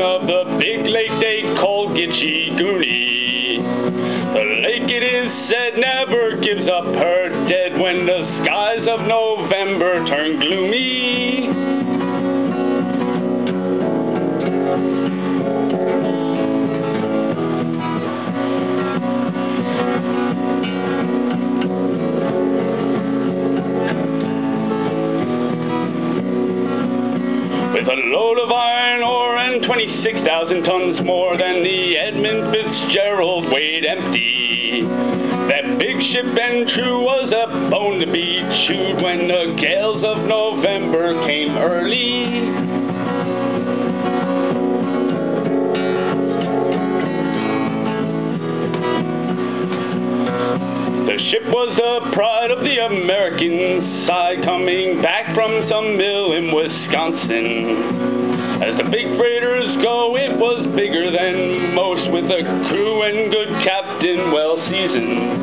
of the big lake they call Gitche Goonie. The lake, it is said, never gives up her dead when the skies of November turn gloomy. With a load of iron ore and 26,000 tons more than the Edmund Fitzgerald weighed empty, that big ship and true was a bone to be chewed when the gales of November came early. The ship was the pride of the American side, coming back from some mill in Wisconsin. As the big freighters go, it was bigger than most, with a crew and good captain well seasoned.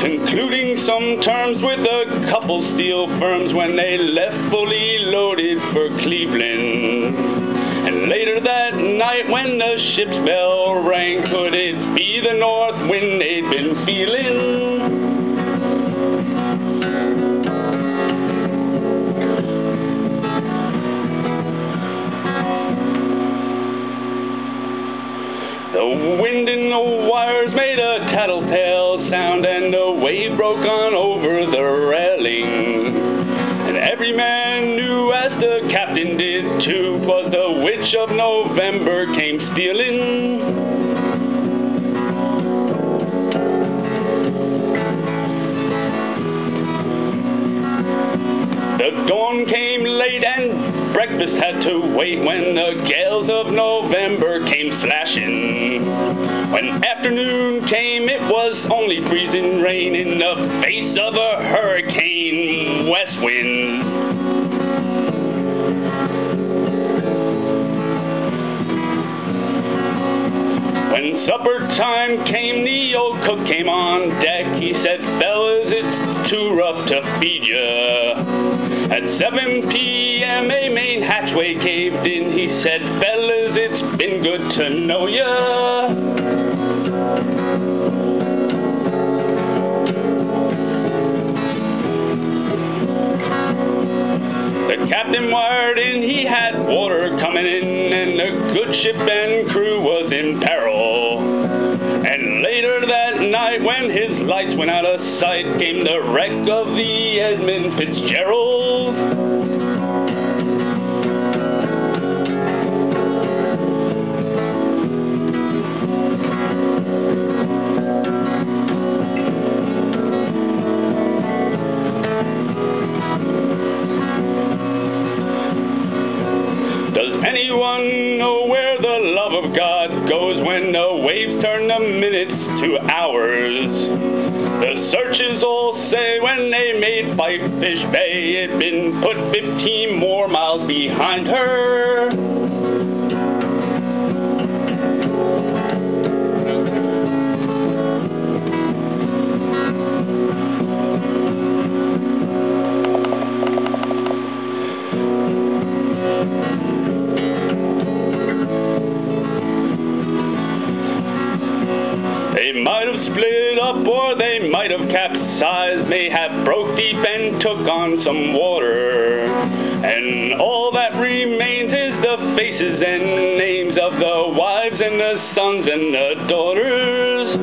Concluding some terms with a couple steel firms when they left fully loaded for Cleveland. And later that night when the ship's bell rang, could it be the north wind they'd been feeling? The wind in the wires made a tattletale sound, and the wave broke on over the railing. And every man knew, as the captain did too, 'twas the witch of November came stealing. The dawn came late and breakfast had to wait when the gales of November came slashing. When afternoon came, it was only freezing rain in the face of a hurricane west wind. When supper time came, the old cook came on deck. He said, "Fellas, it's too rough to feed ya." At 7 p.m. a main hatchway caved in. He said, "Fellas, it's been good to know ya." The captain wired in, he had water coming in, and the good ship and crew was in peril. And later that night, when his lights went out of sight, came the wreck of the Edmund Fitzgerald. Does anyone know where the love of God goes when the waves turn the minutes to hours? The searchers all say when they made Fish Bay, it'd been put 15 more miles behind her. They might have split up, or they might have capsized, may have broke deep and took on some water. And all that remains is the faces and names of the wives and the sons and the daughters.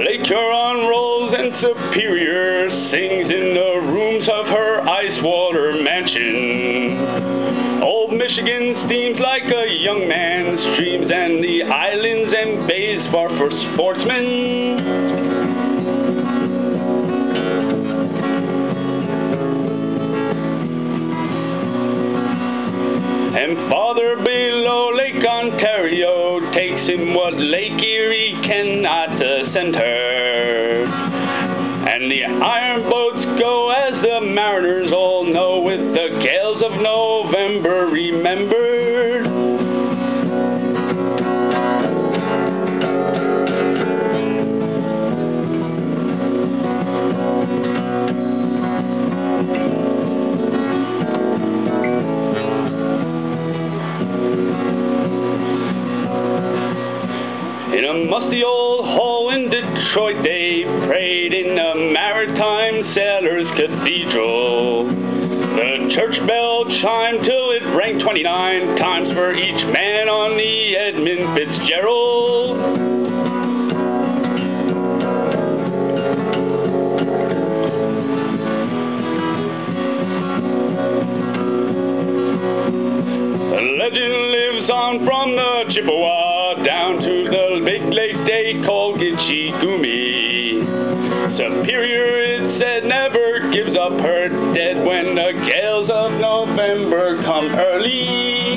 Lake Huron rolls and Superior sings in the rooms of her ice water mansion. Old Michigan steams like a young man's dreams, and the islands and bays far for sportsmen. And farther below, Lake Ontario takes in what Lake Erie cannot send her. And the iron boats go, as the mariners all know, with the gales of November remembered. musty old hole in Detroit, they prayed in the Maritime Sailors Cathedral. The church bell chimed till it rang 29 times for each man on the Edmund Fitzgerald. The legend lives on from the Chippewa down to the big lake they call Gitche Gumee. Superior, it said, never gives up her dead when the gales of November come early.